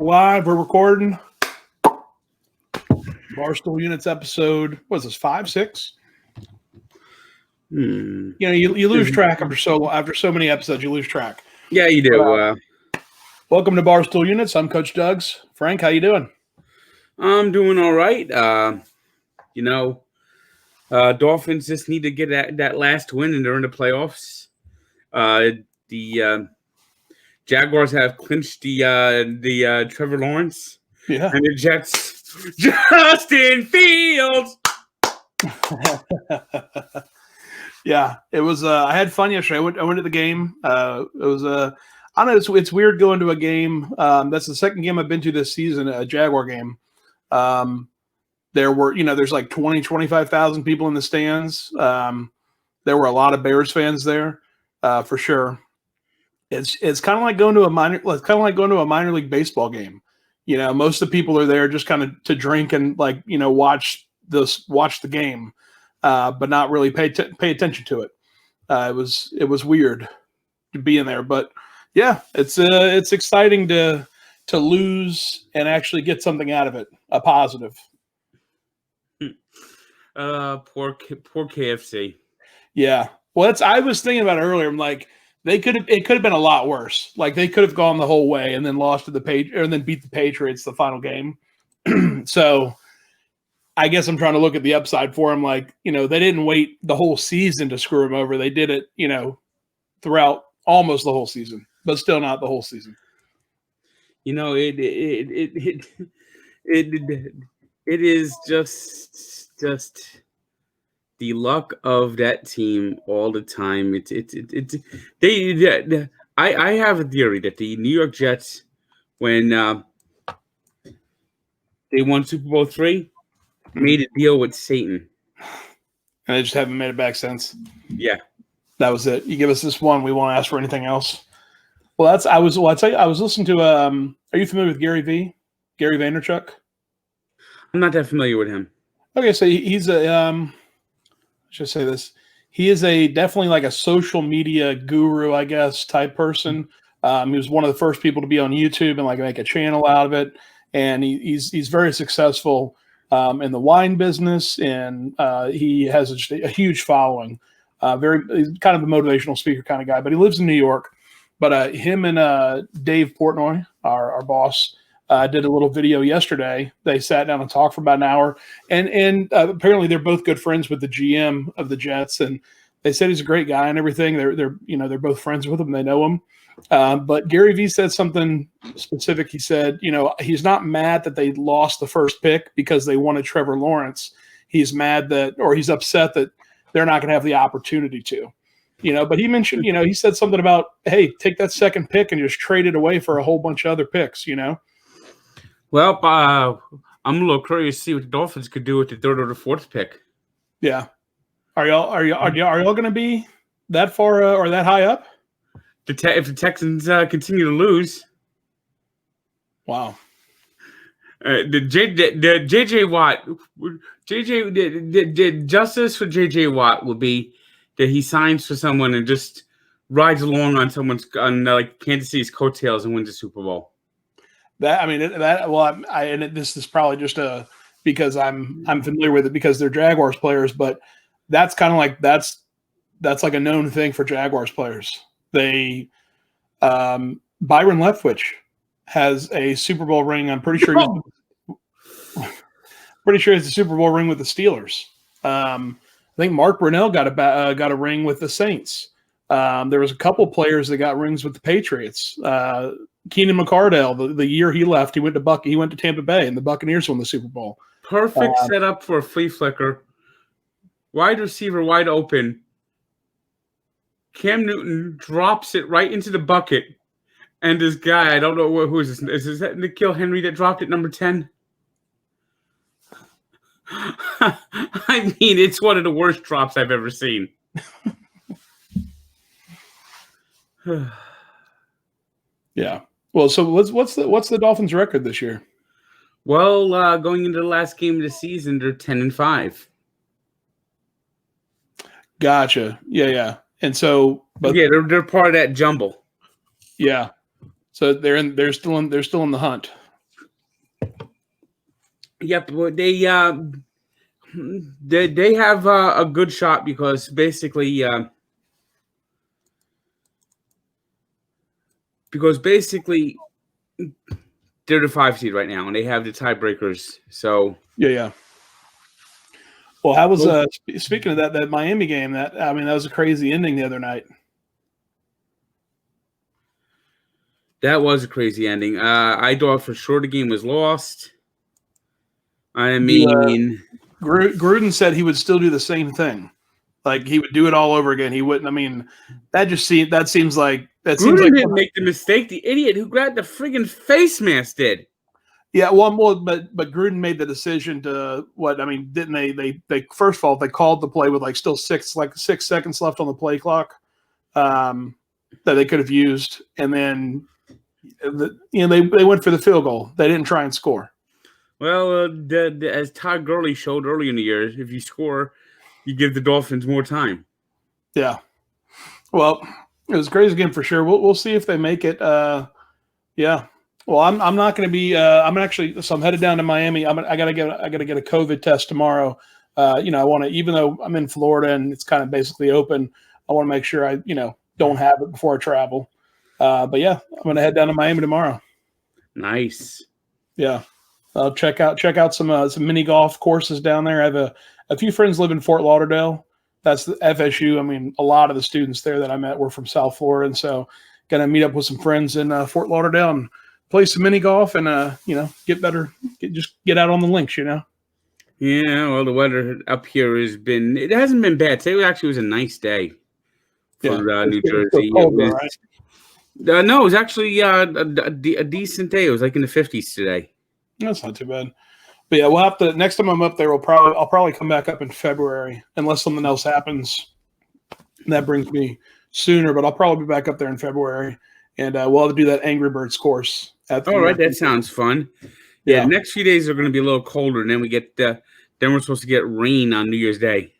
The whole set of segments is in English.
Live, we're recording. Barstool Units episode, what is this, 5, 6? You know, you lose track after so many episodes, you lose track. Yeah, you do. Welcome to Barstool Units. I'm Coach Duggs. Frank, how you doing? I'm doing all right. Dolphins just need to get that last win and they're in the playoffs. The Jaguars have clinched the Trevor Lawrence. Yeah. And the Jets, Justin Fields. Yeah, it was. I had fun yesterday. I went to the game. It was I don't know. It's weird going to a game. That's the second game I've been to this season, a Jaguar game. There were, there's like 20, 25,000 people in the stands. There were a lot of Bears fans there, for sure. It's kind of like going to a minor league baseball game. Most of the people are there just kind of to drink and watch the game, but not really pay attention to it. It was weird to be in there, but yeah, it's exciting to lose and actually get something out of it, a positive. Poor KFC. Yeah. Well, I was thinking about it earlier. I'm like, it could have been a lot worse. Like they could have gone the whole way and then lost to and then beat the Patriots the final game. So I guess I'm trying to look at the upside for them. Like, they didn't wait the whole season to screw them over. They did it, throughout almost the whole season, but still not the whole season. It is just the luck of that team all the time. I have a theory that the New York Jets, when they won Super Bowl III, made a deal with Satan, and they just haven't made it back since. Yeah, that was it. You give us this one, we won't ask for anything else. Well, I was listening to. Are you familiar with Gary Vaynerchuk? I'm not that familiar with him. Okay, so he's a should say this. He is definitely like a social media guru, I guess, type person. He was one of the first people to be on YouTube and make a channel out of it. And he's very successful in the wine business, and he has just a huge following. He's kind of a motivational speaker kind of guy, but he lives in New York. But him and Dave Portnoy, our boss, did a little video yesterday. They sat down and talked for about an hour, and apparently they're both good friends with the GM of the Jets, and they said he's a great guy and everything. They're both friends with him. They know him. But Gary Vee said something specific. He said, he's not mad that they lost the first pick because they wanted Trevor Lawrence. He's he's upset that they're not going to have the opportunity to. But he mentioned, he said something about, hey, take that second pick and just trade it away for a whole bunch of other picks, Well, I'm a little curious to see what the Dolphins could do with the third or the fourth pick. Yeah. Are y'all going to be that far or that high up? If the Texans continue to lose. Wow. The JJ Watt, the justice for JJ Watt will be that he signs for someone and just rides along on Kansas City's coattails and wins the Super Bowl. This is probably just because I'm familiar with it because they're Jaguars players, but that's kind of like that's like a known thing for Jaguars players. They Byron Leftwich has a Super Bowl ring. I'm pretty sure he's the Super Bowl ring with the Steelers. I think Mark Brunell got a ring with the Saints. There was a couple players that got rings with the Patriots. Keenan McCardell, the year he left, he went to Tampa Bay, and the Buccaneers won the Super Bowl. Perfect setup for a flea flicker. Wide receiver, wide open. Cam Newton drops it right into the bucket, and this guy, I don't know who is this. Is that N'Keal Henry that dropped it, number 10? I mean, it's one of the worst drops I've ever seen. Yeah. Well, so what's the Dolphins' record this year? Well, going into the last game of the season, they're 10-5. Gotcha. Yeah. And so, but yeah, they're part of that jumble. Yeah. So they're still in the hunt. Yep, well, they have a good shot because basically they're the 5 seed right now and they have the tiebreakers. So Yeah. Well, how was speaking of that Miami game? That was a crazy ending the other night. that was a crazy ending. I thought for sure the game was lost. I mean, Gruden said he would still do the same thing. Like he would do it all over again. He wouldn't. I mean, that seems like Gruden didn't make the mistake. The idiot who grabbed the friggin' face mask did. Yeah, but Gruden made the decision to what? I mean, didn't they? They first of all they called the play with still 6 seconds left on the play clock that they could have used, and then they went for the field goal. They didn't try and score. Well, as Todd Gurley showed early in the year, if you score, you give the Dolphins more time. Yeah. Well, it was a crazy game for sure. We'll see if they make it. Yeah. Well, I'm not going to be. I'm headed down to Miami. I gotta get a COVID test tomorrow. I want to, even though I'm in Florida and it's kind of basically open, I want to make sure I don't have it before I travel. But yeah, I'm going to head down to Miami tomorrow. Nice. Yeah. I'll check out some mini golf courses down there. I have a few friends live in Fort Lauderdale. That's the FSU. I mean, a lot of the students there that I met were from South Florida, and so going to meet up with some friends in Fort Lauderdale and play some mini golf and get out on the links. Yeah, well, the weather up here it hasn't been bad. Today actually was a nice day for New Jersey. Right? No, it was actually a decent day. It was like in the 50s today. That's not too bad. But yeah, we'll have to. Next time I'm up there, I'll probably come back up in February unless something else happens. That brings me sooner, but I'll probably be back up there in February, and we'll have to do that Angry Birds course. All right, that sounds fun. Yeah, the next few days are going to be a little colder, and then we're supposed to get rain on New Year's Day.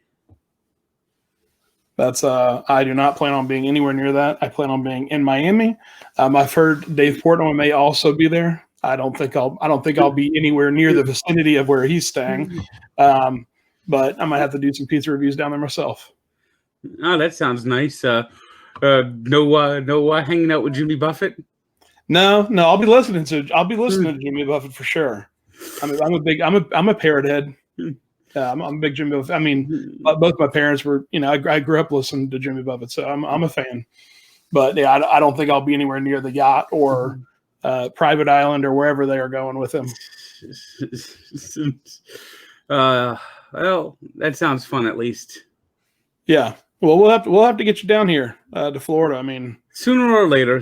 That's I do not plan on being anywhere near that. I plan on being in Miami. I've heard Dave Portnoy may also be there. I don't think I'll be anywhere near the vicinity of where he's staying. But I might have to do some pizza reviews down there myself. Oh, that sounds nice. No hanging out with Jimmy Buffett. No, I'll be listening to Jimmy Buffett for sure. I'm a parrot head. I'm a big Jimmy Buffett. I mean, both my parents were, I grew up listening to Jimmy Buffett, so I'm a fan. But yeah, I don't think I'll be anywhere near the yacht or private island or wherever they are going with him. Well, that sounds fun at least. Yeah. Well, we'll have to get you down here to Florida. I mean, sooner or later.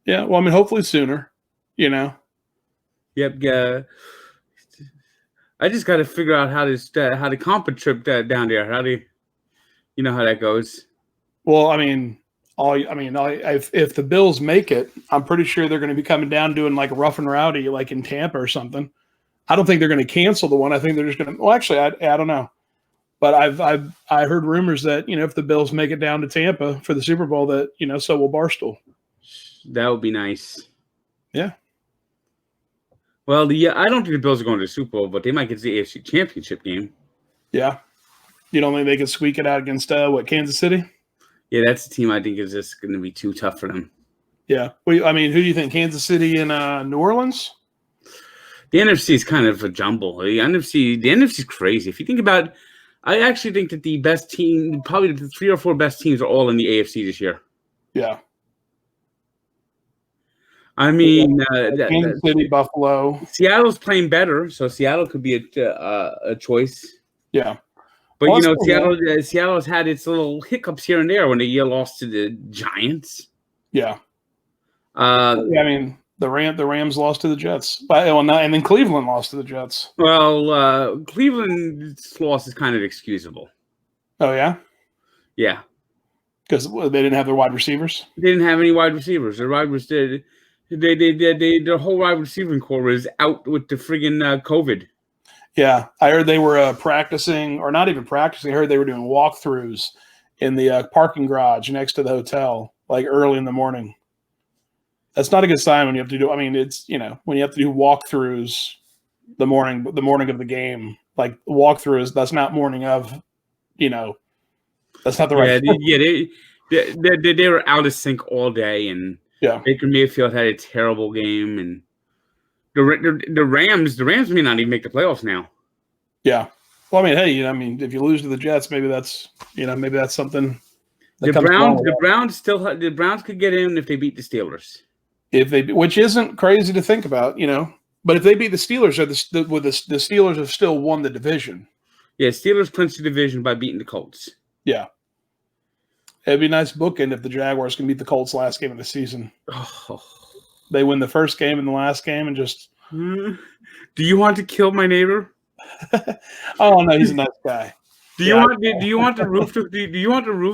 Yeah. Well, I mean, hopefully sooner. Yep. I just got to figure out how to comp a trip down there. How do you know how that goes? Well, I mean, if the Bills make it, I'm pretty sure they're going to be coming down doing like Rough and Rowdy, like in Tampa or something. I don't think they're going to cancel the one. I think they're just going to. Well, actually, I don't know. But I heard rumors that if the Bills make it down to Tampa for the Super Bowl, that so will Barstool. That would be nice. Yeah. Well, I don't think the Bills are going to the Super Bowl, but they might get to the AFC Championship game. Yeah. You don't think they could squeak it out against Kansas City? Yeah, that's a team I think is just going to be too tough for them. Yeah. Well, I mean, who do you think? Kansas City and New Orleans? The NFC is kind of a jumble. The NFC is crazy. If you think about it, I actually think that the best team, probably the 3 or 4 best teams, are all in the AFC this year. Yeah. I mean, Kansas City, Buffalo. Seattle's playing better, so Seattle could be a choice. Yeah. But, Seattle's had its little hiccups here and there when they lost to the Giants. Yeah. I mean, the Rams lost to the Jets. And then Cleveland lost to the Jets. Well, Cleveland's loss is kind of excusable. Oh, yeah? Yeah. Because they didn't have their wide receivers? They didn't have any wide receivers. Their wide receivers, their whole wide receiving core was out with the friggin' COVID. Yeah, I heard they were practicing, or not even practicing. I heard they were doing walkthroughs in the parking garage next to the hotel, like early in the morning. That's not a good sign when you have to do. I mean, it's when you have to do walkthroughs the morning of the game. Like walkthrough that's not morning of. That's not the right. They were out of sync all day, and Baker Mayfield had a terrible game, and the Rams may not even make the playoffs now. Yeah. Well, I mean, hey, if you lose to the Jets, maybe that's something. The Browns could get in if they beat the Steelers. Which isn't crazy to think about, But if they beat the Steelers, the Steelers have still won the division. Yeah, Steelers clinched the division by beating the Colts. Yeah. It'd be a nice bookend if the Jaguars can beat the Colts last game of the season. Oh. They win the first game and the last game and just. Do you want to kill my neighbor? Oh no, he's a nice guy. Do you want the roof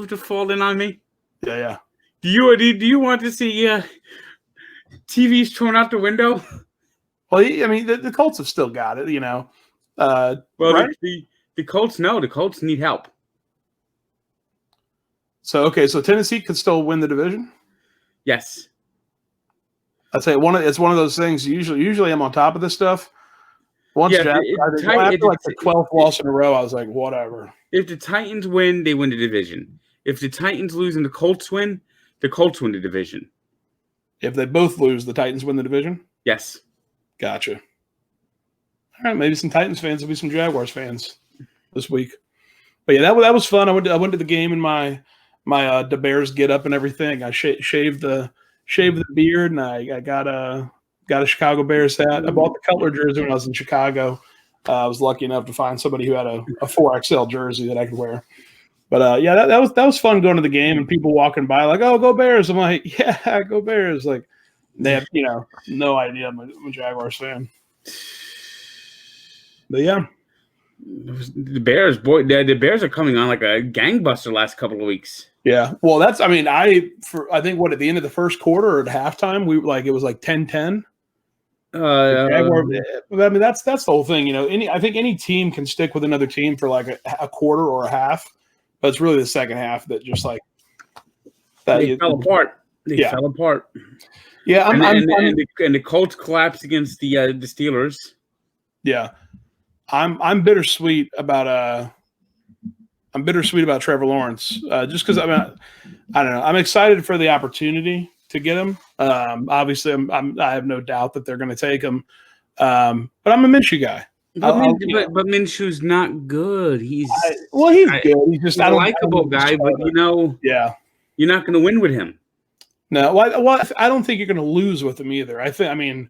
to fall in on me? Yeah. Do you want to see TVs thrown out the window? Well, the Colts have still got it, right? The Colts the Colts need help. So Tennessee could still win the division. Yes. I'd say it's one of those things. Usually I'm on top of this stuff. Once after the 12th loss in a row, I was like, whatever. If the Titans win, they win the division. If the Titans lose and the Colts win the division. If they both lose, the Titans win the division? Yes. Gotcha. All right, maybe some Titans fans will be some Jaguars fans this week. But yeah, that was fun. I went to the game in my the Bears get up and everything. I shaved the beard, and I got a Chicago Bears hat. I bought the Cutler jersey when I was in Chicago. I was lucky enough to find somebody who had a 4XL jersey that I could wear. But that was fun going to the game and people walking by like, oh, go Bears. I'm like, yeah, go Bears. Like they have no idea I'm a Jaguars fan. But yeah. The Bears, the Bears are coming on like a gangbuster last couple of weeks. Yeah. Well, I think at the end of the first quarter or at halftime, it was like 10-10. That's the whole thing. I think any team can stick with another team for like a quarter or a half, but it's really the second half that just like that they fell apart. They fell apart. Yeah, and the Colts collapsed against the Steelers. Yeah, I'm bittersweet about Trevor Lawrence just because I don't know. I'm excited for the opportunity to get him. Obviously, I have no doubt that they're going to take him. But I'm a Minshew guy. But Minshew's not good. He's good. He's just a likable guy, but you're not going to win with him. No, well, I don't think you're going to lose with him either. I think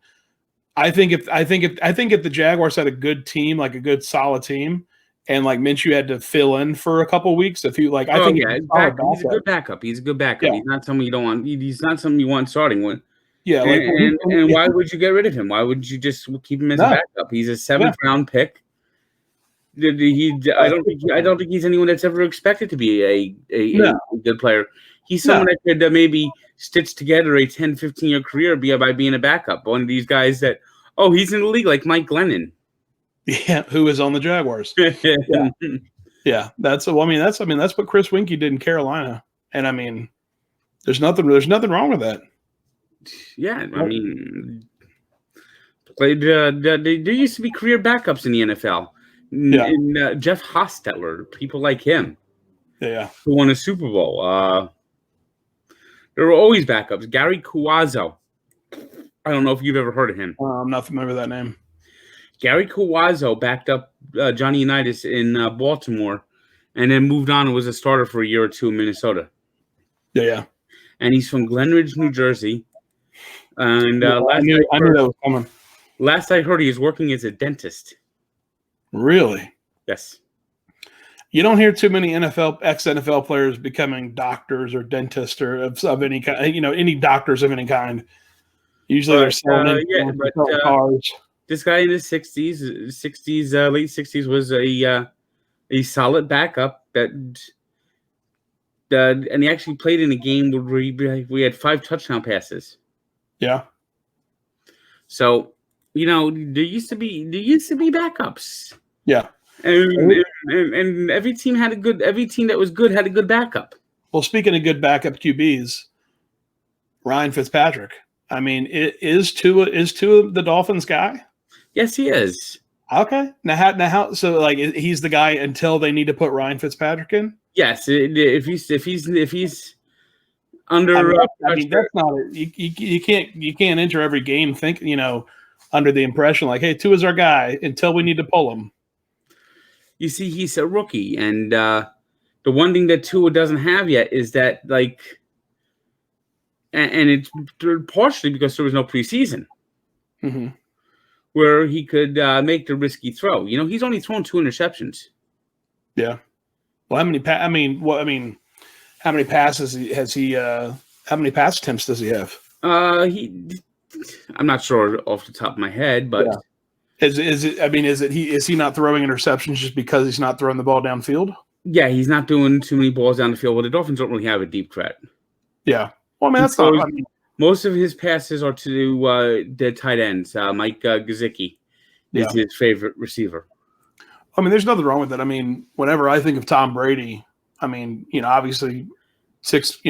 if the Jaguars had a good team, like a good solid team, and like Minshew had to fill in for a couple of weeks, he's a good backup. He's a good backup. Yeah. He's not someone you don't want. He's not someone you want starting with. Yeah, and why would you get rid of him? Why would you just keep him as a backup? He's a 7th round pick. I don't think he's anyone that's ever expected to be a good player. He's someone that could maybe stitch together a 10, 15-year career by being a backup. One of these guys that, he's in the league like Mike Glennon. Yeah, who is on the Jaguars? Yeah. That's what Chris Winkie did in Carolina, and there's nothing wrong with that. Yeah, there used to be career backups in the NFL. Yeah. And Jeff Hostetler, people like him. Yeah. Who won a Super Bowl. There were always backups. Gary Cuozzo. I don't know if you've ever heard of him. I'm not familiar with that name. Gary Cuozzo backed up Johnny Unitas in Baltimore and then moved on and was a starter for a year or two in Minnesota. Yeah. And he's from Glenridge, New Jersey. And I knew that was coming. Last I heard, he is working as a dentist. Really? Yes. You don't hear too many ex-NFL players becoming doctors or dentists or of any kind. Any doctors of any kind. Usually they're selling cars. This guy in his 60s, late 60s, was a solid backup and he actually played in a game where we had 5 touchdown passes. Yeah. So, there used to be backups. Yeah. And every team that was good had a good backup. Well, speaking of good backup QBs, Ryan Fitzpatrick. Is Tua the Dolphins guy? Yes, he is. Okay. Now, so like he's the guy until they need to put Ryan Fitzpatrick in. Yes, if he's under I mean that's not you can't enter every game under the impression like, hey, Tua's our guy until we need to pull him. You see, he's a rookie, and the one thing that Tua doesn't have yet is that, like, and it's partially because there was no preseason where he could make the risky throw. He's only thrown 2 interceptions. Yeah. Well, how many passes has he? How many pass attempts does he have? I'm not sure off the top of my head, but. Yeah. Is he not throwing interceptions just because he's not throwing the ball downfield? Yeah, he's not doing too many balls down the field. Well, the Dolphins don't really have a deep threat. Yeah. Well, that's most of his passes are to the tight ends. Mike Gesicki is his favorite receiver. There's nothing wrong with that. Whenever I think of Tom Brady, obviously 6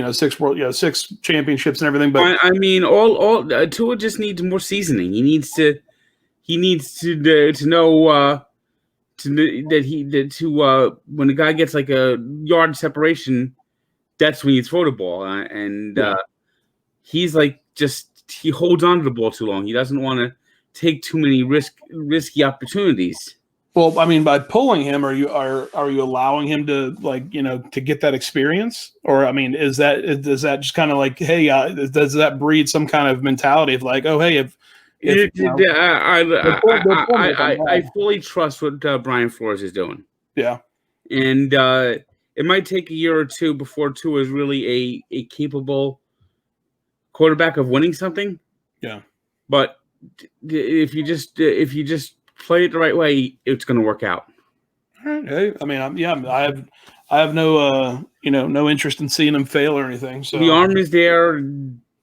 championships and everything. But all Tua just needs more seasoning. He needs to know when the guy gets like a yard separation, that's when you throw the ball. He's like he holds on to the ball too long. He doesn't want to take too many risky opportunities. Well, by pulling him, are you allowing him to to get that experience, or does that just kind of like, hey, does that breed some kind of mentality of like, oh, hey, I fully trust what Brian Flores is doing. Yeah, and it might take a year or two before Tua is really a capable quarterback of winning something. Yeah, but if you just play it the right way, it's going to work out. Hey, I have no no interest in seeing him fail or anything. So the arm is there,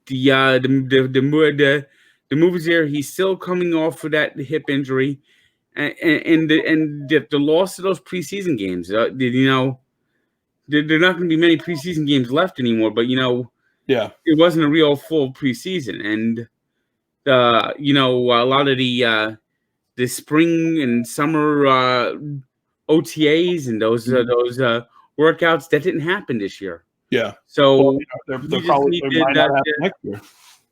the move is there. He's still coming off of that hip injury, and the loss of those preseason games. There are not going to be many preseason games left anymore. But it wasn't a real full preseason, and a lot of the spring and summer OTAs and those workouts that didn't happen this year. Yeah. So they're probably might not happen next year.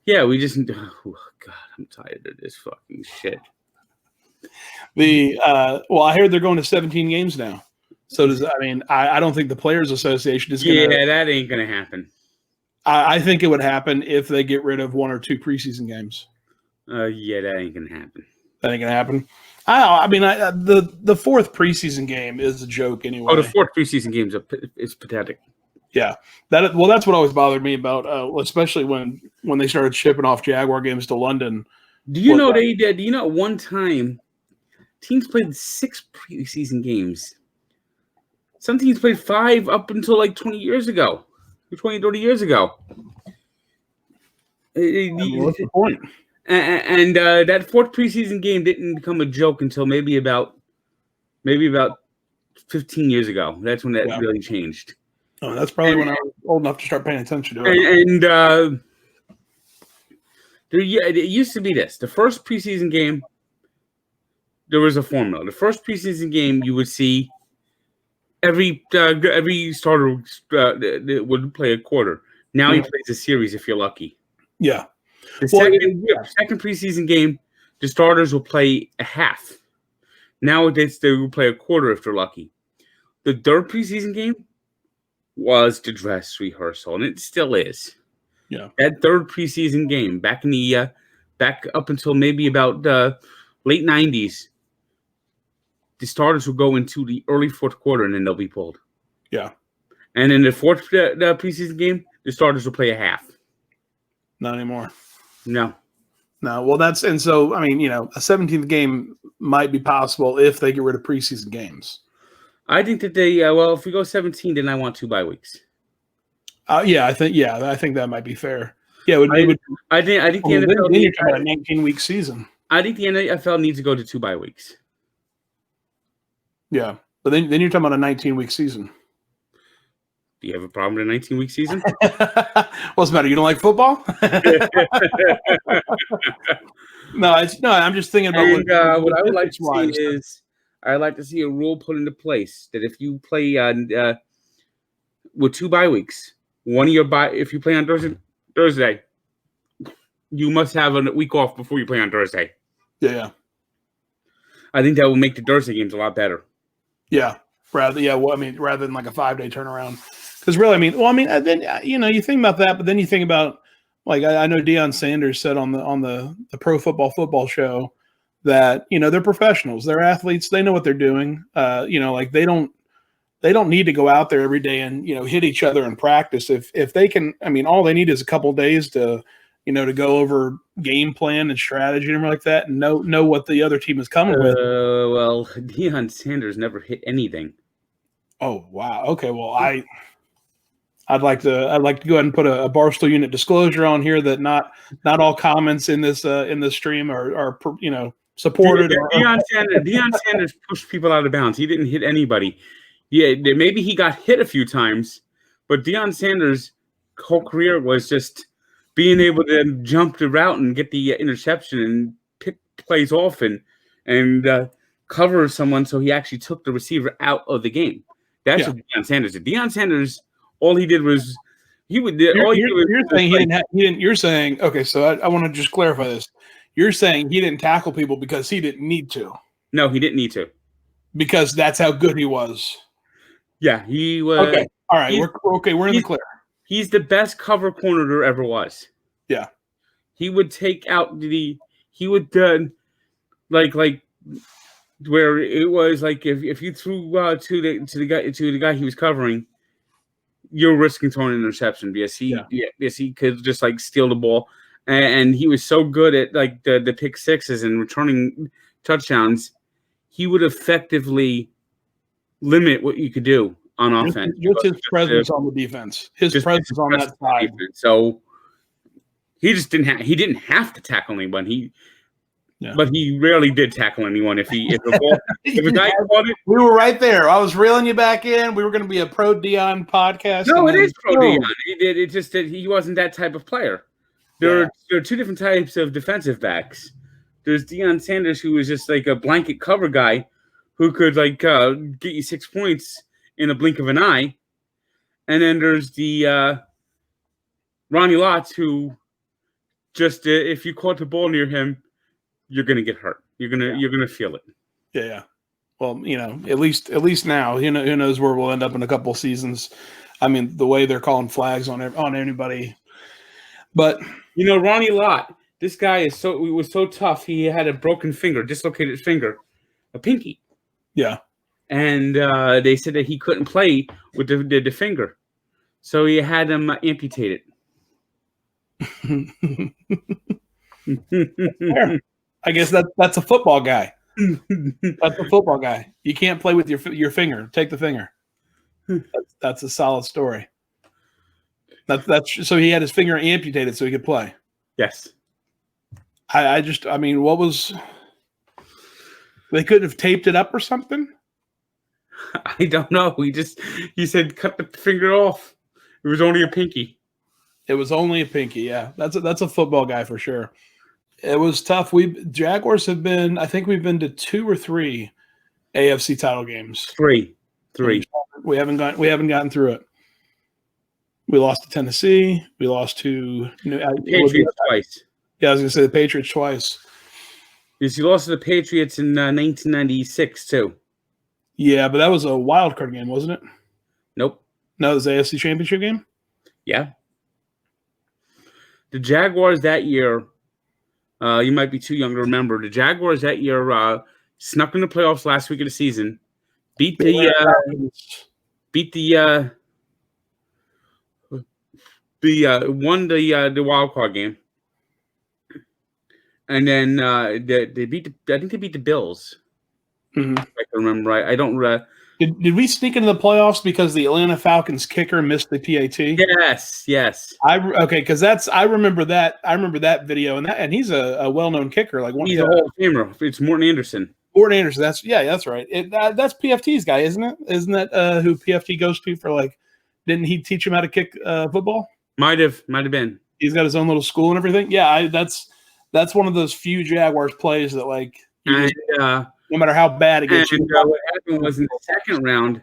Yeah, we just. Oh God, I'm tired of this fucking shit. I heard they're going to 17 games now. So I don't think the Players Association is going to. Yeah, that ain't going to happen. I think it would happen if they get rid of 1 or 2 preseason games. Yeah, that ain't going to happen. That ain't going to happen. The 4th preseason game is a joke anyway. Oh, the 4th preseason game is pathetic. Yeah, that's what always bothered me about, especially when they started shipping off Jaguar games to London. Do you know they did? Do you know at one time teams played 6 preseason games? Some teams played 5 up until like 20 years ago, 20, 30 years ago. What's the point? And that 4th preseason game didn't become a joke until maybe about 15 years ago. That's when that really changed. Oh, that's probably when I was old enough to start paying attention to it. It used to be this. The first preseason game, there was a formula. The first preseason game, you would see every starter would play a quarter. Now he plays a series if you're lucky. Yeah. The second preseason game, the starters will play a half. Nowadays, they will play a quarter if they're lucky. The 3rd preseason game was the dress rehearsal, and it still is. Yeah. That 3rd preseason game, back up until maybe about late 90s, the starters will go into the early 4th quarter, and then they'll be pulled. Yeah. And in the 4th preseason game, the starters will play a half. Not anymore. No. Well, a 17th game might be possible if they get rid of preseason games. I think that they if we go 17, then I want 2 bye weeks. I think that might be fair. Yeah, I think the NFL needs a 19-week season. I think the NFL needs to go to 2 bye weeks. Yeah, but then you're talking about a 19-week season. Do you have a problem with a 19-week season? What's the matter? You don't like football? No, I'm just thinking about what I would like to see is I'd like to see a rule put into place that if you play with 2 bye weeks, if you play on Thursday, you must have a week off before you play on Thursday. Yeah. I think that will make the Thursday games a lot better. Yeah. Rather than like a 5-day turnaround. Because really, then you think about that, but then you think about, like, I know Deion Sanders said on the Pro Football show that, they're professionals, they're athletes, they know what they're doing. Like they don't need to go out there every day and, hit each other in practice. If they can, all they need is a couple of days to, to go over game plan and strategy and everything like that, and know what the other team is coming with. Well, Deion Sanders never hit anything. Oh, wow. Okay. Well, I'd like to go ahead and put a Barstool unit disclosure on here that not all comments in this stream are supported. Deion Sanders pushed people out of bounds. He didn't hit anybody. Yeah, maybe he got hit a few times, but Deion Sanders' whole career was just being able to jump the route and get the interception and pick plays off and cover someone, so he actually took the receiver out of the game. That's what Deion Sanders did. Deion Sanders, all he did was you're saying okay. So I want to just clarify this. You're saying he didn't tackle people because he didn't need to. No, he didn't need to. Because that's how good he was. Yeah, he was. Okay, all right, we're in the clear. He's the best cover corner there ever was. Yeah, he would take out like where it was like if you threw to the guy he was covering, you're risking throwing an interception because he could just like steal the ball, and he was so good at like the pick sixes and returning touchdowns, he would effectively limit what you could do on offense. Just his presence on the defense, his presence on that side. So he just didn't have to tackle anyone. But he rarely did tackle anyone. If a guy caught it, we were right there. I was reeling you back in. We were going to be a pro Deion podcast. No, it is pro Deion. It's just that he wasn't that type of player. There are 2 different types of defensive backs. There's Deion Sanders, who was just like a blanket cover guy, who could like get you 6 points in a blink of an eye, and then there's the Ronnie Lott, who just if you caught the ball near him, you're gonna get hurt. You're gonna feel it. Yeah. Well, at least now, who knows where we'll end up in a couple of seasons. The way they're calling flags on anybody. But Ronnie Lott, this guy was so tough. He had a broken finger, dislocated finger, a pinky. Yeah. And they said that he couldn't play with the finger, so he had him amputated. I guess that's a football guy. That's a football guy. You can't play with your finger. Take the finger. That's a solid story. That's so he had his finger amputated so he could play. Yes. What was? They couldn't have taped it up or something? I don't know. He said cut the finger off. It was only a pinky. It was only a pinky. Yeah, that's a football guy for sure. It was tough. Jaguars have been. I think we've been to 2 or 3 AFC title games. 3. We haven't gotten through it. We lost to Tennessee. We lost to Patriots twice. Yeah, I was going to say the Patriots twice. Yes, you lost to the Patriots in 1996 too. Yeah, but that was a wild card game, wasn't it? Nope. No, it was the AFC Championship game? Yeah. The Jaguars that year, you might be too young to remember. The Jaguars that year snuck in the playoffs last week of the season, won the wild card game, and then they beat I think they beat the Bills. Mm-hmm. If I can remember right. I don't. Did we sneak into the playoffs because the Atlanta Falcons kicker missed the PAT? Yes. Because I remember that. I remember that video, and he's a well-known kicker. He's a Hall of Famer. It's Morton Anderson. That's right. That's PFT's guy, isn't it? Isn't that who PFT goes to for like Didn't he teach him how to kick football? Might have been. He's got his own little school and everything. Yeah, that's one of those few Jaguars plays that like no matter how bad it gets. What happened was in the second round,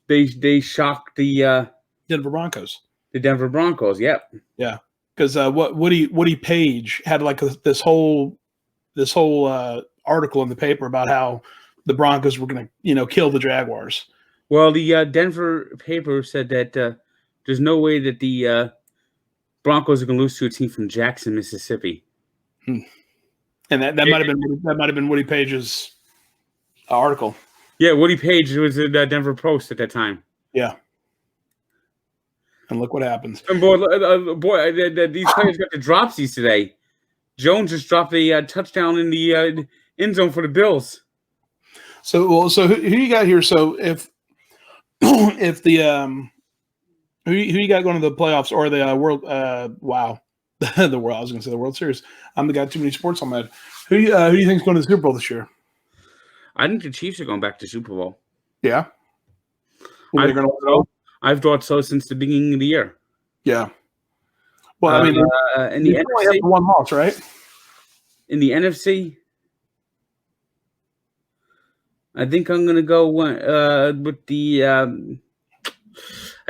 they shocked the Denver Broncos. The Denver Broncos. Yep. Yeah, because Woody Page had like this whole article in the paper about how the Broncos were going to kill the Jaguars. Well, the Denver paper said that there's no way that the Broncos are going to lose to a team from Jackson, Mississippi. And that might have been Woody Page's article. Yeah, Woody Page was at the Denver Post at that time. Yeah. And look what happens. And boy, these players got the dropsies today. Jones just dropped a touchdown in the end zone for the Bills. So who you got here? So if the who you got going to the playoffs or the world? Wow, the world. I was going to say the World Series. I'm the guy too many sports on that. Who do you think is going to the Super Bowl this year? I think the Chiefs are going back to Super Bowl. Yeah, I've thought so since the beginning of the year. Yeah. Well, I mean, in the NFC, have one loss, right? In the NFC, I think I'm going to go with the. I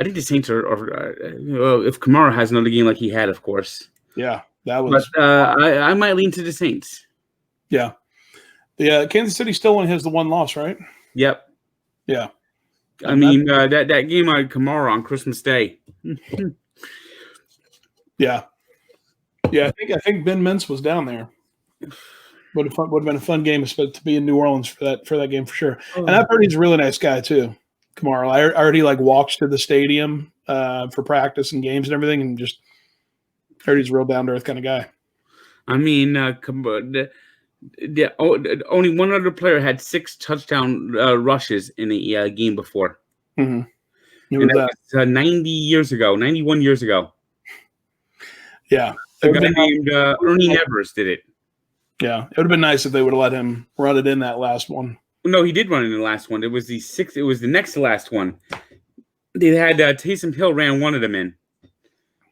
think the Saints are if Kamara has another game like he had, of course. Yeah, that was. But I might lean to the Saints. Yeah, the Kansas City still only has the one loss, right? Yep. Yeah. I mean that game on Kamara on Christmas Day. Yeah. I think Ben Mintz was down there. Would have been a fun game to be in New Orleans for that game for sure. And I've heard he's a really nice guy too, Kamara. I already walks to the stadium for practice and games and everything, and just heard he's a real down to earth kind of guy. I mean, only one other player had 6 touchdown rushes in a game before. Mm-hmm. And that was 91 years ago. Yeah. A guy named Ernie Nevers did it. Yeah. It would have been nice if they would have let him run it in that last one. No, he did run in the last one. It was the 6th. It was the next to last one. They had Taysom Hill ran one of them in.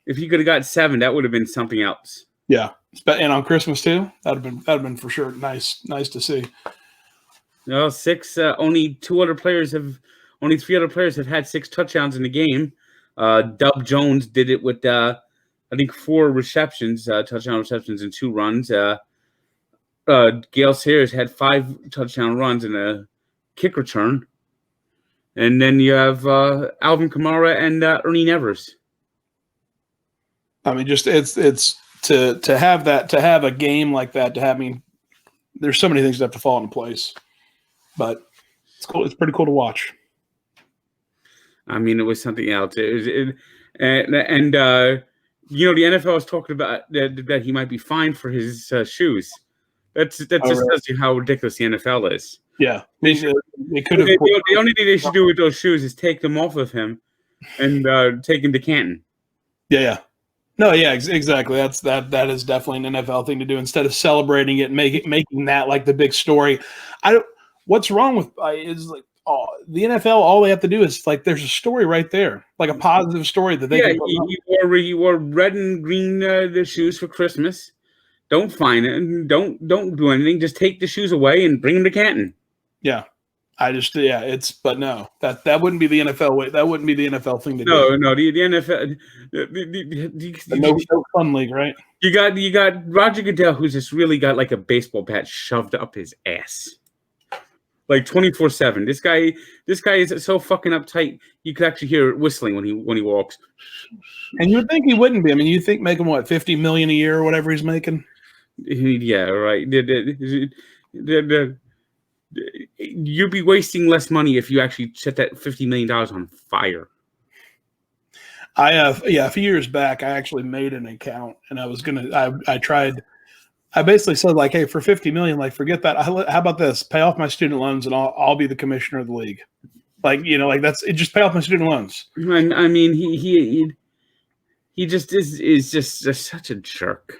If he could have got 7, that would have been something else. Yeah. And on Christmas too? That'd have been for sure nice to see. No, 6. Only 3 other players have had 6 touchdowns in the game. Dub Jones did it with I think 4 receptions, touchdown receptions, and 2 runs. Gale Sayers had 5 touchdown runs and a kick return. And then you have Alvin Kamara and Ernie Nevers. I mean, just it's to have a game like that there's so many things that have to fall into place. But it's cool. It's pretty cool to watch. I mean, it was something else. The NFL is talking about that he might be fined for his shoes. That just tells you how ridiculous the NFL is. Yeah, they could have. The only thing they should do with those shoes is take them off of him and take him to Canton. Yeah. No, yeah, exactly. That is definitely an NFL thing to do instead of celebrating it, and making that like the big story. What's wrong with is like the NFL? All they have to do is there's a story right there, like a positive story that they. Yeah, he wore red and green the shoes for Christmas. Don't fine it and don't do anything. Just take the shoes away and bring them to Canton. Yeah. But no, that wouldn't be the NFL way. That wouldn't be the NFL thing to do. No, the NFL, no fun league, right? You got Roger Goodell, who's just really got like a baseball bat shoved up his ass, like 24/7. This guy is so fucking uptight. You could actually hear it whistling when he walks. And you'd think he wouldn't be. I mean, you think making what $50 million a year or whatever he's making. Yeah, right. You'd be wasting less money if you actually set that $50 million on fire. A few years back, I actually made an account, and I was I basically said hey, for $50 million, forget that. How about this? Pay off my student loans, and I'll be the commissioner of the league. That's it. Just pay off my student loans. I mean, he just is just such a jerk.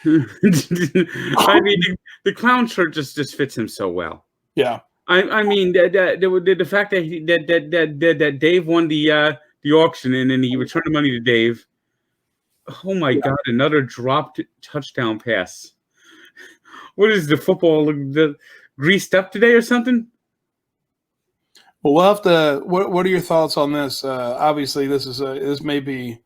I mean, the clown shirt just fits him so well. Yeah. I mean the fact that that Dave won the auction and then he returned the money to Dave. Oh my God! Another dropped touchdown pass. What is the football greased up today or something? Well, we'll have to. What are your thoughts on this? Obviously, this may be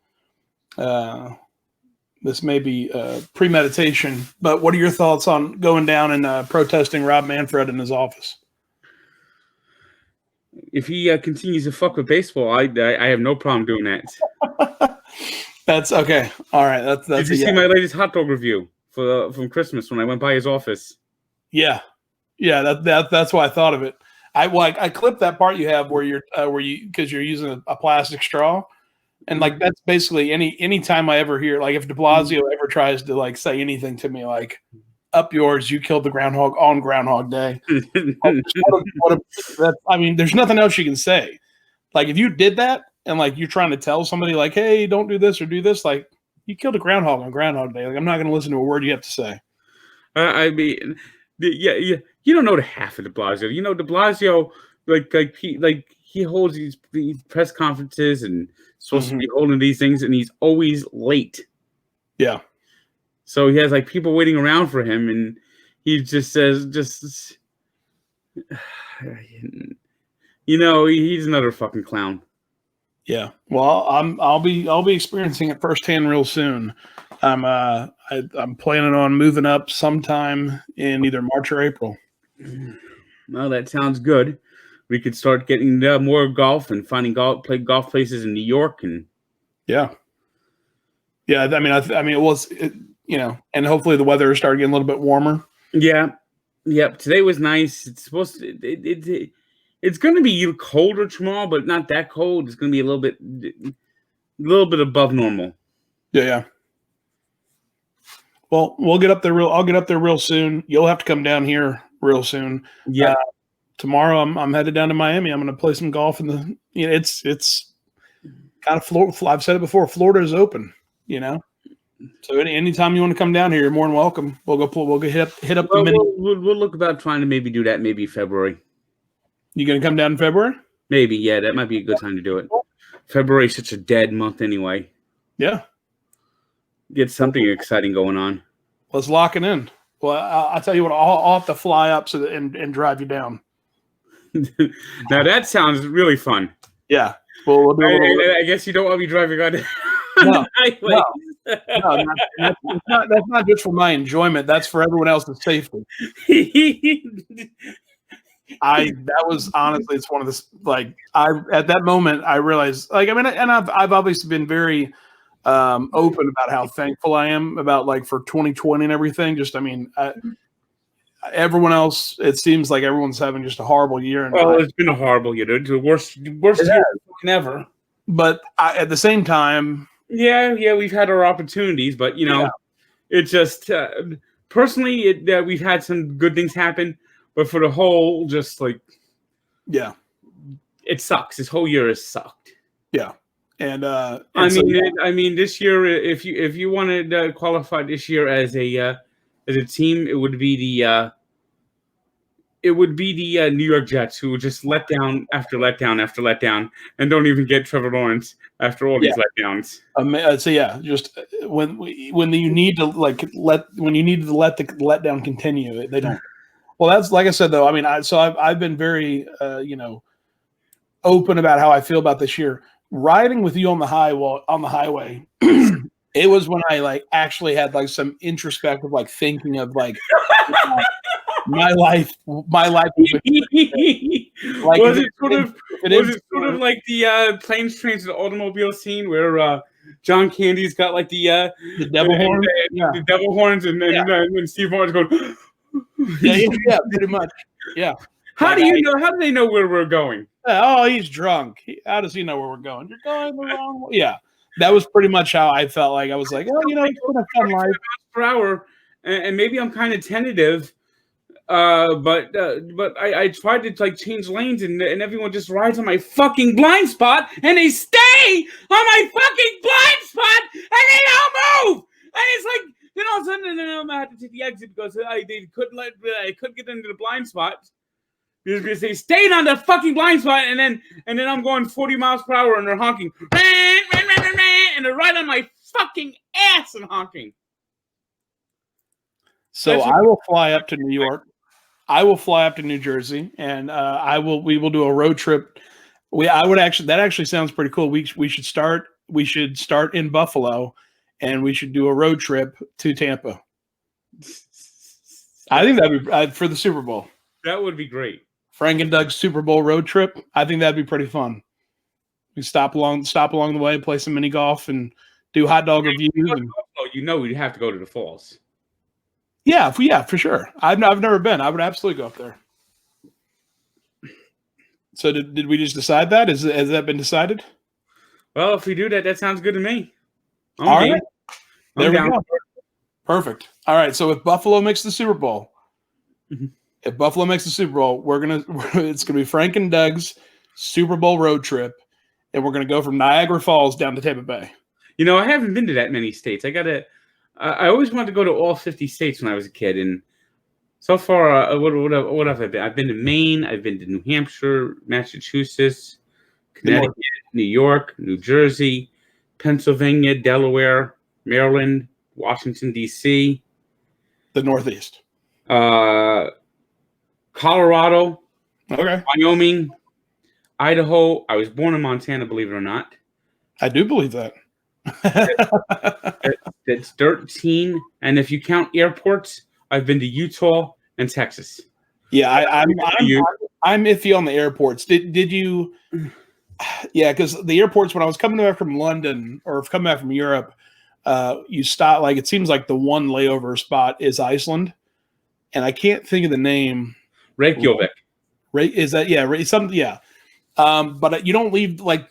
premeditation, but what are your thoughts on going down and protesting Rob Manfred in his office? If he continues to fuck with baseball, I have no problem doing that. That's okay. All right. That's. Did you see my latest hot dog review from Christmas when I went by his office? Yeah, that's why I thought of it. I clipped that part you have where you're because you're using a plastic straw, and like that's basically any time I ever hear, like if De Blasio ever tries to like say anything to me like up yours, you killed the groundhog on Groundhog Day. I mean, there's nothing else you can say. Like if you did that and like you're trying to tell somebody like, hey, don't do this or do this, like you killed a groundhog on Groundhog Day. Like I'm not going to listen to a word you have to say. I mean, yeah, you don't know the half of De Blasio. You know, De Blasio, he holds these press conferences and supposed to be holding these things, and he's always late. Yeah. So he has like people waiting around for him, and he just says, you know, he's another fucking clown. Yeah. Well, I'll be experiencing it firsthand real soon. I'm planning on moving up sometime in either March or April. Well, that sounds good. We could start getting more golf and finding golf places in New York and yeah. I mean, it was, you know, and hopefully the weather started getting a little bit warmer. Yeah. Yep. Today was nice. It's supposed to. It's going to be colder tomorrow, but not that cold. It's going to be a little bit above normal. Yeah. Well, I'll get up there real soon. You'll have to come down here real soon. Yeah. Tomorrow I'm headed down to Miami. I'm going to play some golf in the. You know, it's kind of Florida. I've said it before. Florida is open. You know, so anytime you want to come down here, you're more than welcome. We'll go hit up the mini. We'll look about trying to maybe do that maybe February. You going to come down in February? Maybe, yeah. That might be a good time to do it. February is such a dead month anyway. Yeah. Get something exciting going on. Let's lock it in. Well, I'll tell you what. I'll have to fly up and drive you down. Now that sounds really fun. Yeah. Well, we'll do I guess you don't want me driving on the highway. No, that's not just for my enjoyment. That's for everyone else's safety. That was honestly, it's one of the at that moment I realized and I've obviously been very open about how thankful I am about for 2020 and everything. Just everyone else, it seems like everyone's having just a horrible year. Well, it's been a horrible year, dude. The worst year ever. But at the same time, yeah, we've had our opportunities, but it just personally, we've had some good things happen. But for the whole, just it sucks. This whole year has sucked. Yeah, and I mean, this year, if you wanted to qualify this year as a team, it would be the New York Jets, who just let down after letdown after letdown, and don't even get Trevor Lawrence after all these letdowns. So just when you need to let the letdown continue, they don't. Well, that's like I said though. I mean, I've been very open about how I feel about this year. Riding with you on the highway, it was when I actually had some introspective thinking of my life. Was it sort of like the planes, trains, and automobile scene where John Candy's got the devil horns, the devil horns, and Steve Martin's going. Yeah, pretty much. Yeah. How do they know where we're going? Oh, he's drunk. How does he know where we're going? You're going the wrong way. Yeah, that was pretty much how I felt. I was like, oh, it's been a fun life. Per hour, and maybe I'm kind of tentative, but I tried to change lanes, and everyone just rides on my fucking blind spot, and they stay on my fucking blind spot, and they don't move, and it's then all of a sudden, I had to take the exit because I couldn't get into the blind spot. You're just gonna say, "Staying on the fucking blind spot," and then I'm going 40 miles per hour, and they're honking, and they're right on my fucking ass and honking. So I will fly up to New York. I will fly up to New Jersey, and we will do a road trip. That actually sounds pretty cool. We should start in Buffalo, and we should do a road trip to Tampa. I think that'd be for the Super Bowl. That would be great. Frank and Doug's Super Bowl road trip. I think that'd be pretty fun. We stop along the way, play some mini golf, and do hot dog reviews. We'd have to go to the Falls. Yeah, for sure. I've never been. I would absolutely go up there. So did we just decide that? Has that been decided? Well, if we do that, that sounds good to me. All right. There we go. Perfect. All right. So if Buffalo makes the Super Bowl, it's gonna be Frank and Doug's Super Bowl road trip, and we're gonna go from Niagara Falls down to Tampa Bay. I haven't been to that many states. I always wanted to go to all 50 states when I was a kid, and so far, what have I been? I've been to Maine, I've been to New Hampshire, Massachusetts, Connecticut, New York, New Jersey, Pennsylvania, Delaware, Maryland, Washington, D.C. The Northeast. Colorado. Okay. Wyoming, Idaho. I was born in Montana, believe it or not. I do believe that. That's 13. And if you count airports, I've been to Utah and Texas. Yeah, I'm iffy on the airports. Did you? Yeah, because the airports, when I was coming back from London or coming back from Europe, you stop, like, it seems like the one layover spot is Iceland, and I can't think of the name. Reykjavik. Is that, yeah, something, yeah. But you don't leave, like,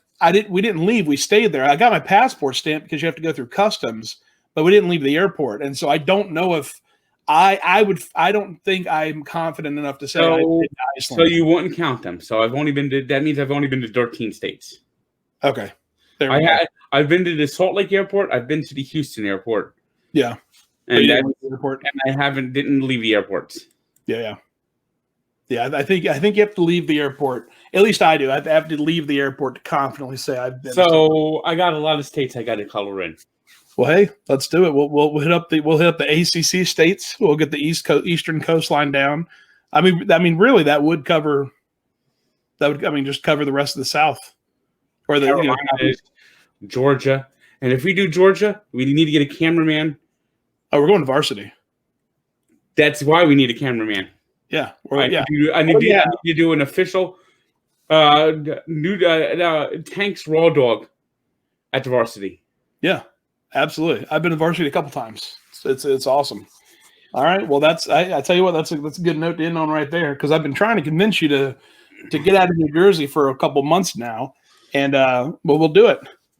we didn't leave, we stayed there. I got my passport stamped because you have to go through customs, but we didn't leave the airport. And so I don't know if I don't think I'm confident enough to say I did Iceland. So you wouldn't count them. So that means I've only been to 13 states. Okay. I've been to the Salt Lake Airport. I've been to the Houston Airport. Yeah. And I didn't leave the airports. Yeah. Yeah, I think you have to leave the airport. At least I do. I have to leave the airport to confidently say I've been. So I got a lot of states I got to color in. Well, hey, let's do it. We'll hit up the ACC states. We'll get the eastern coastline down. I mean, really, that would cover. Just cover the rest of the South, or the Georgia. And if we do Georgia, we need to get a cameraman. Oh, we're going to varsity. That's why we need a cameraman. Yeah, I need to do an official new Tanks Raw Dog at the varsity. Yeah, absolutely. I've been to varsity a couple times. It's awesome. All right, well, I tell you what, that's a good note to end on right there, because I've been trying to convince you to get out of New Jersey for a couple months now, and we'll do it.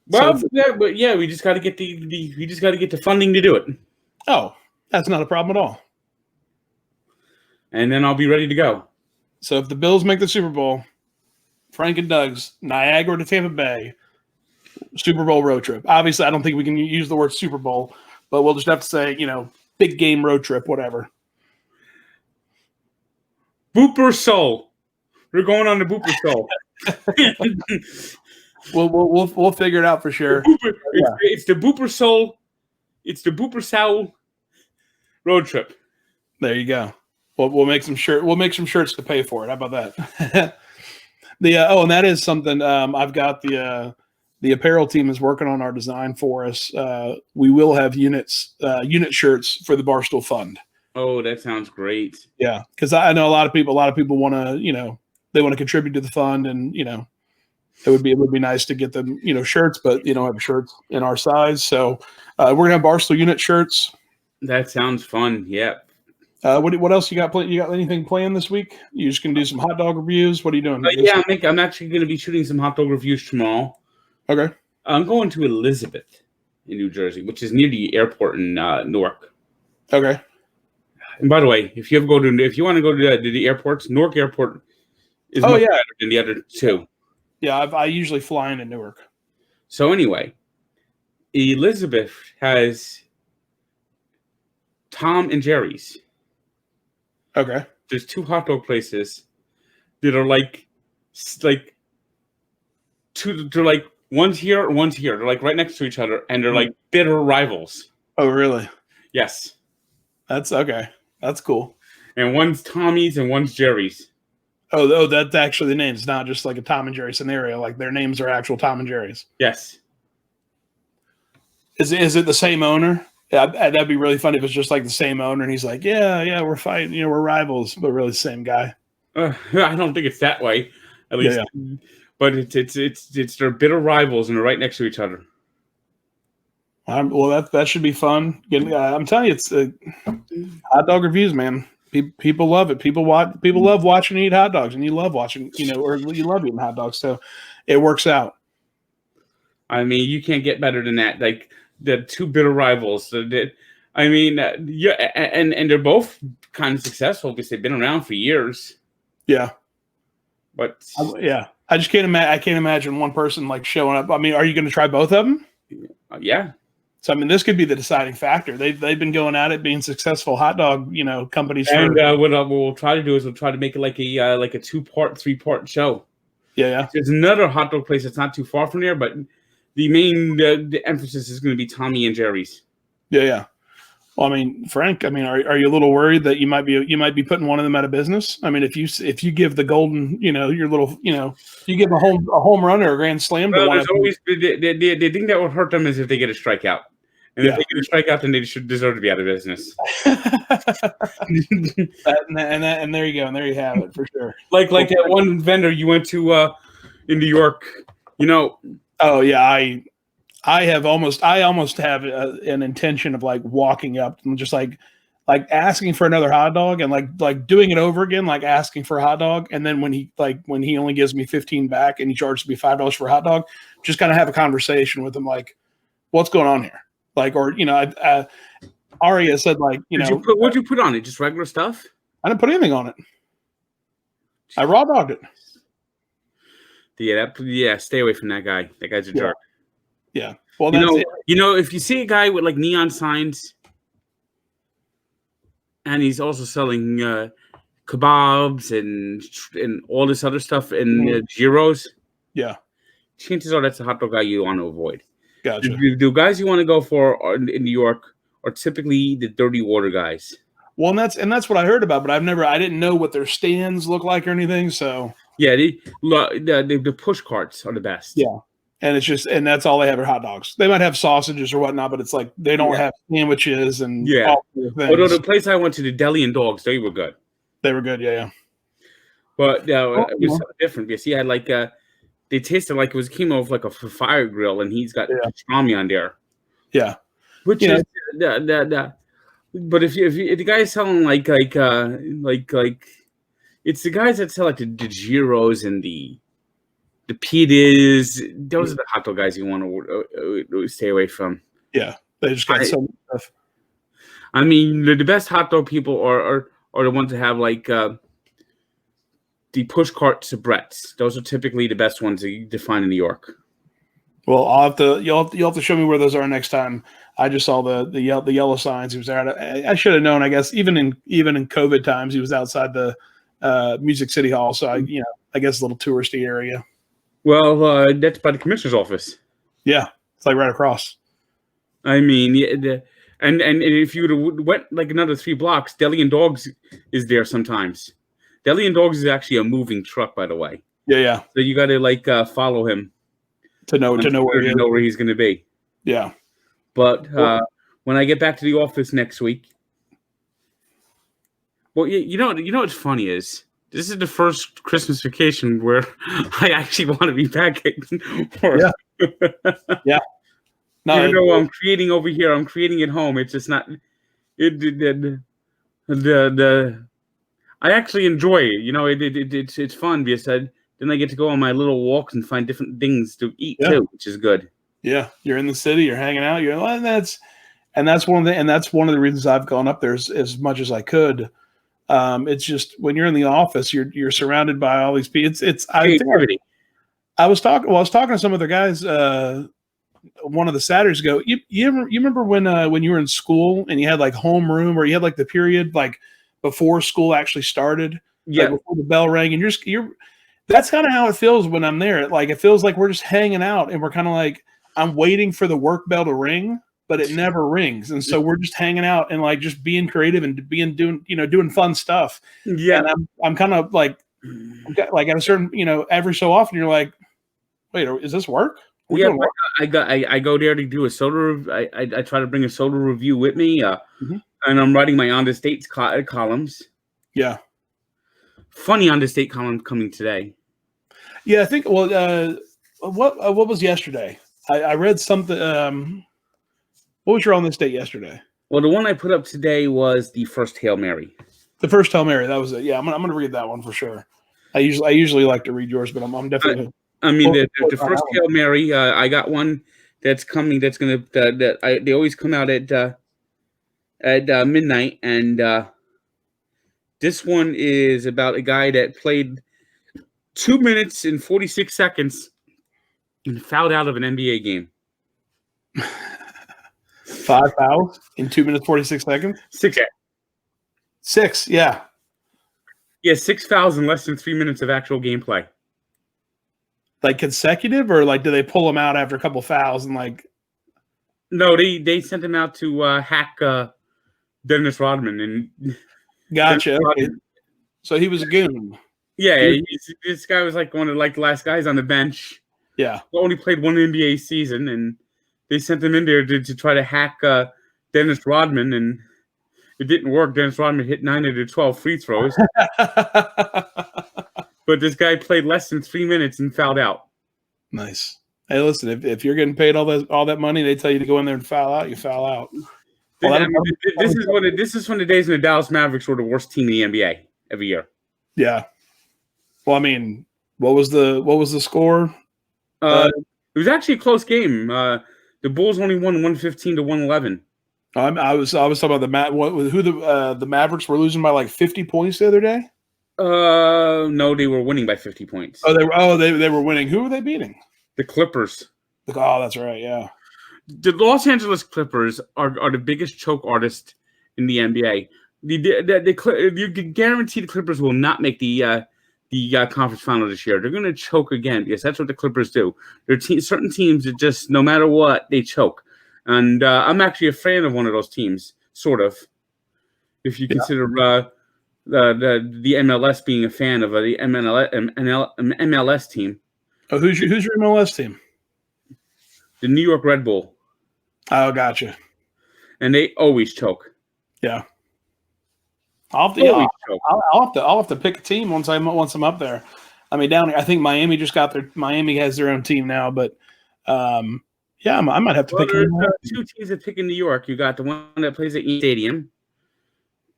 Well, we just got to get the funding to do it. Oh, that's not a problem at all. And then I'll be ready to go. So if the Bills make the Super Bowl, Frank and Doug's Niagara to Tampa Bay Super Bowl road trip. Obviously, I don't think we can use the word Super Bowl, but we'll just have to say, big game road trip, whatever. Booper Soul. We're going on the Booper Soul. We'll figure it out for sure. It's the Booper Soul. It's the Booper Soul road trip. There you go. We'll make some shirts to pay for it. How about that? And that is something. I've got the apparel team is working on our design for us. We will have unit shirts for the Barstool Fund. Oh, that sounds great. Yeah, because I know a lot of people want to, they want to contribute to the fund, and it would be nice to get them, shirts, but have shirts in our size. So we're gonna have Barstool unit shirts. That sounds fun. Yeah. What else you got? You got anything planned this week? You just gonna do some hot dog reviews? What are you doing? Yeah, I'm actually gonna be shooting some hot dog reviews tomorrow. Okay. I'm going to Elizabeth in New Jersey, which is near the airport in Newark. Okay. And by the way, if you want to go to the airports, Newark Airport is much better than the other two. Yeah, I usually fly into Newark. So anyway, Elizabeth has Tom and Jerry's. Okay. There's two hot dog places that are like two. They're like one's here, one's here. They're like right next to each other, and they're like bitter rivals. Oh, really? Yes. That's okay. That's cool. And one's Tommy's and one's Jerry's. Oh, that's actually the name. It's not just like a Tom and Jerry scenario. Like their names are actual Tom and Jerry's. Yes. Is it the same owner? Yeah, that'd be really funny if it's just like the same owner, and he's like, yeah, we're fighting, we're rivals, but really the same guy. I don't think it's that way, at least. Yeah. But it's their bitter rivals, and they're right next to each other. Well, that should be fun. I'm telling you, it's hot dog reviews, man. People love it. People love watching you eat hot dogs, and you love watching, or you love eating hot dogs. So it works out. I mean, you can't get better than that. Like the two bitter rivals. I mean, yeah, and they're both kind of successful because they've been around for years. Yeah, but I just can't imagine. I can't imagine one person like showing up. I mean, are you going to try both of them? Yeah. So I mean, this could be the deciding factor. They've been going at it, being successful hot dog, companies. And what we'll try to do is we'll try to make it like a 2-part, 3-part show. Yeah. There's another hot dog place that's not too far from there, but the main the emphasis is going to be Tommy and Jerry's. Yeah. Well, I mean, Frank, are you a little worried that you might be putting one of them out of business? I mean, if you give the golden, your little, you give a home run or a grand slam to one of them. Always the thing that would hurt them is if they get a strikeout. And if they get a strikeout, then they should deserve to be out of business. and there you go, and there you have it for sure. Like that one vendor you went to in New York, Oh yeah, I almost have an intention of like walking up and just like asking for another hot dog and like doing it over again, like asking for a hot dog, and then when he only gives me 15 back and he charges me $5 for a hot dog, just kind of have a conversation with him like, what's going on here? Like, or Aria said like, what'd you put on it? Just regular stuff? I didn't put anything on it. I raw dogged it. Yeah, stay away from that guy. That guy's a jerk. Yeah. Well, if you see a guy with like neon signs, and he's also selling kebabs and all this other stuff and gyros. Yeah. Chances are that's a hot dog guy you want to avoid. Gotcha. The guys you want to go for in New York are typically the dirty water guys. Well, and that's what I heard about, but I didn't know what their stands look like or anything. So yeah, the push carts are the best. Yeah, and that's all they have are hot dogs. They might have sausages or whatnot, but it's like they don't have sandwiches and all things. Although the place I went to, the Deli and Dogs, they were good. They were good, yeah. But it was different because he had like they tasted like it was chemo of like a fire grill, and he's got pastrami on there. Yeah, which is But if the guy's selling like it's the guys that sell like the gyros and the pitas. Those are the hot dog guys you want to stay away from. Yeah, they just got so much stuff. I mean, the best hot dog people are the ones that have like the push cart soubrettes. Those are typically the best ones that you find in New York. Well, you'll have to show me where those are next time. I just saw the yellow signs. He was there. I should have known. I guess even in COVID times, he was outside the Music City Hall. So I guess a little touristy area. Well, that's by the commissioner's office. Yeah, it's like right across. I mean, and if you would have went like another 3 blocks, Deli and Dogs is there sometimes. Deli and Dogs is actually a moving truck, by the way. Yeah. So you got to follow him to know where he's going to be. Yeah. But when I get back to the office next week, well, you know what's funny is this is the first Christmas vacation where I actually want to be back. Yeah. No, even though I'm creating over here, I'm creating at home. It's just not. I actually enjoy it. It's fun because then I get to go on my little walks and find different things to eat too, which is good. Yeah, you're in the city, you're hanging out, and that's one of the reasons I've gone up there as much as I could. It's just when you're in the office, you're surrounded by all these people. I was talking to some other guys one of the Saturdays ago. You remember when you were in school and you had like homeroom, or you had like the period like before school actually started, Yeah. like before the bell rang, and you're. That's kind of how it feels when I'm there. Like it feels like we're just hanging out, and we're kind of like I'm waiting for the work bell to ring, but it never rings, and so we're just hanging out and like just being creative and doing fun stuff. Yeah. And I'm kind of like at a certain every so often you're like, wait, is this work? Yeah, I go there to do a soda. I try to bring a soda review with me, Mhm. and I'm writing my on the states columns. Yeah, Funny on the state column coming today. yeah. I think. Well, what was yesterday? I read something. What was your on this date yesterday? Well, the one I put up today was the first Hail Mary. The first Hail Mary. That was it. Yeah, I'm gonna read that one for sure. I usually like to read yours, but I'm definitely. I mean, the first Hail Mary. I got one that's coming. That's gonna. They always come out at midnight, and this one is about a guy that played 2 minutes and 46 seconds and fouled out of an NBA game. 5 fouls in 2 minutes 46 seconds. 6, yeah. Yeah, 6 fouls in less than 3 minutes of actual gameplay. Like consecutive, or like do they pull him out after a couple fouls and like? No, they sent him out to hack Dennis Rodman and. Gotcha. Okay. So he was a goon. Yeah, this guy was like one of the last guys on the bench. Yeah, He only played one NBA season, and they sent him in there to try to hack Dennis Rodman, and it didn't work. Dennis Rodman hit 9 of the 12 free throws, but this guy played less than 3 minutes and fouled out. Nice. Hey, listen, if you're getting paid all that money, they tell you to go in there and foul out. You foul out. Well, this is when the days when the Dallas Mavericks were the worst team in the NBA every year. Yeah. Well, I mean, what was the score? It was actually a close game. The Bulls only won 115 to 111. I was talking about the Mavericks were losing by like 50 points the other day. No, they were winning by 50 points. They were winning. Who were they beating? The Clippers. Oh, that's right. Yeah. The Los Angeles Clippers are the biggest choke artist in the NBA. You can guarantee the Clippers will not make the conference final this year. They're going to choke again because that's what the Clippers do. There are certain teams that just, no matter what, they choke. And I'm actually a fan of one of those teams, sort of. If you consider the MLS being a fan of the MLS team. Oh, who's your MLS team? The New York Red Bull. Oh, gotcha. And they always choke. Yeah. I'll have to pick a team once I'm up there. I mean, down here, I think Miami has their own team now, but yeah, I might have to pick. There's two teams that pick in New York. You got the one that plays at Yankee Stadium,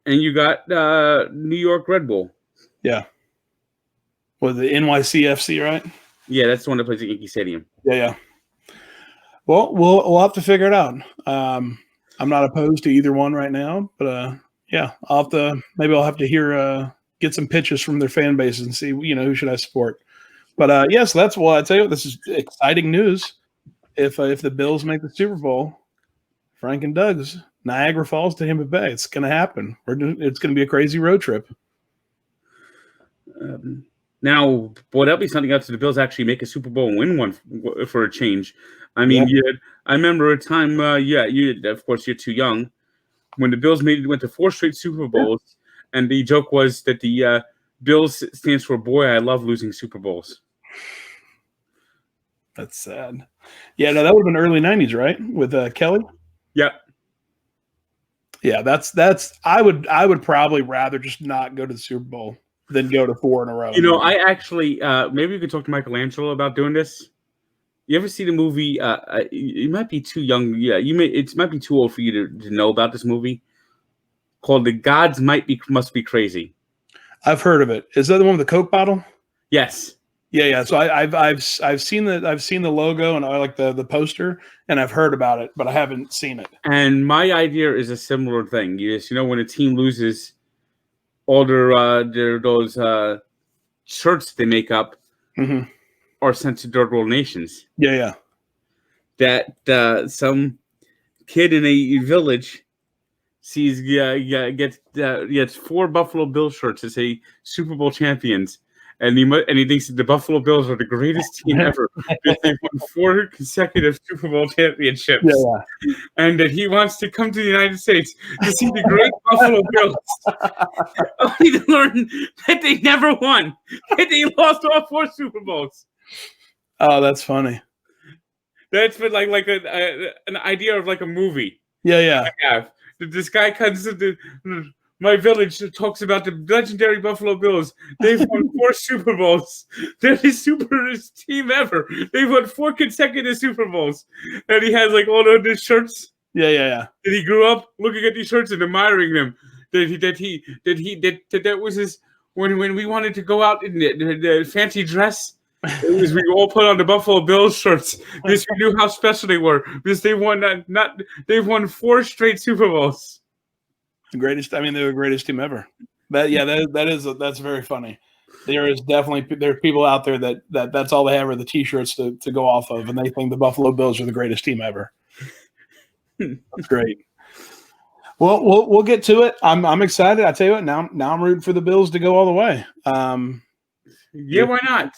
and you got New York Red Bull. Yeah. With the NYCFC, right? Yeah, that's the one that plays at Yankee Stadium. Yeah. Well, we'll have to figure it out. I'm not opposed to either one right now, but yeah, I'll have to hear get some pitches from their fan bases and see who should I support. But yes, that's I tell you, this is exciting news. If the Bills make the Super Bowl, Frank and Doug's Niagara Falls to Tampa Bay, it's going to happen. It's going to be a crazy road trip. Now, boy, that'll be something else. The Bills actually make a Super Bowl and win one for a change. I mean, I remember a time. Of course, you're too young when the Bills went to 4 straight Super Bowls, and the joke was that the Bills stands for "Boy, I love losing Super Bowls." That's sad. Yeah, no, that would have been early '90s, right? With Kelly. Yep. Yeah, that's. I would probably rather just not go to the Super Bowl than go to 4 in a row. I actually maybe you could talk to Michelangelo about doing this. You ever see the movie? You might be too young. Yeah, it might be too old for you to know about this movie called "The Gods Must Be Crazy." I've heard of it. Is that the one with the Coke bottle? Yes. Yeah. So I've seen the logo and I like the poster and I've heard about it, but I haven't seen it. And my idea is a similar thing. You just when a team loses all those shirts they make up are sent to third world nations. Yeah. That some kid in a village gets 4 Buffalo Bills shirts to say Super Bowl champions, and he thinks that the Buffalo Bills are the greatest team ever because they've won 4 consecutive Super Bowl championships, and that he wants to come to the United States to see the great Buffalo Bills, only to learn that they never won, that they lost all 4 Super Bowls. Oh, that's funny. That's been like an idea of like a movie. Yeah. I have. This guy comes to my village talks about the legendary Buffalo Bills. They've won 4 Super Bowls. They're the superest team ever. They've won 4 consecutive Super Bowls. And he has like all of these shirts. Yeah. That he grew up looking at these shirts and admiring them. That was his when we wanted to go out in the fancy dress. It was we all put on the Buffalo Bills shirts because we knew how special they were because they've won 4 straight Super Bowls. The greatest. I mean, they're the greatest team ever. That's very funny. There's people out there that's all they have are the T-shirts to go off of, and they think the Buffalo Bills are the greatest team ever. That's great. Well, we'll get to it. I'm excited. I tell you what, now I'm rooting for the Bills to go all the way. Why not?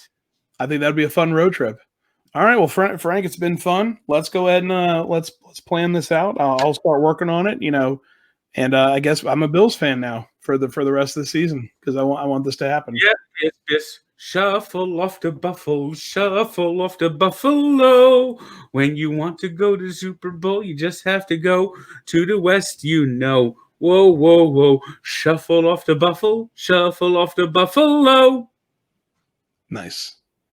I think that'd be a fun road trip. All right, well, Frank, it's been fun. Let's go ahead and let's plan this out. I'll start working on it, and I guess I'm a Bills fan now for the rest of the season because I want this to happen. Yeah, it's shuffle off the Buffalo, shuffle off the Buffalo. When you want to go to Super Bowl, you just have to go to the West. Whoa, whoa, whoa, shuffle off the Buffalo, shuffle off the Buffalo. Nice.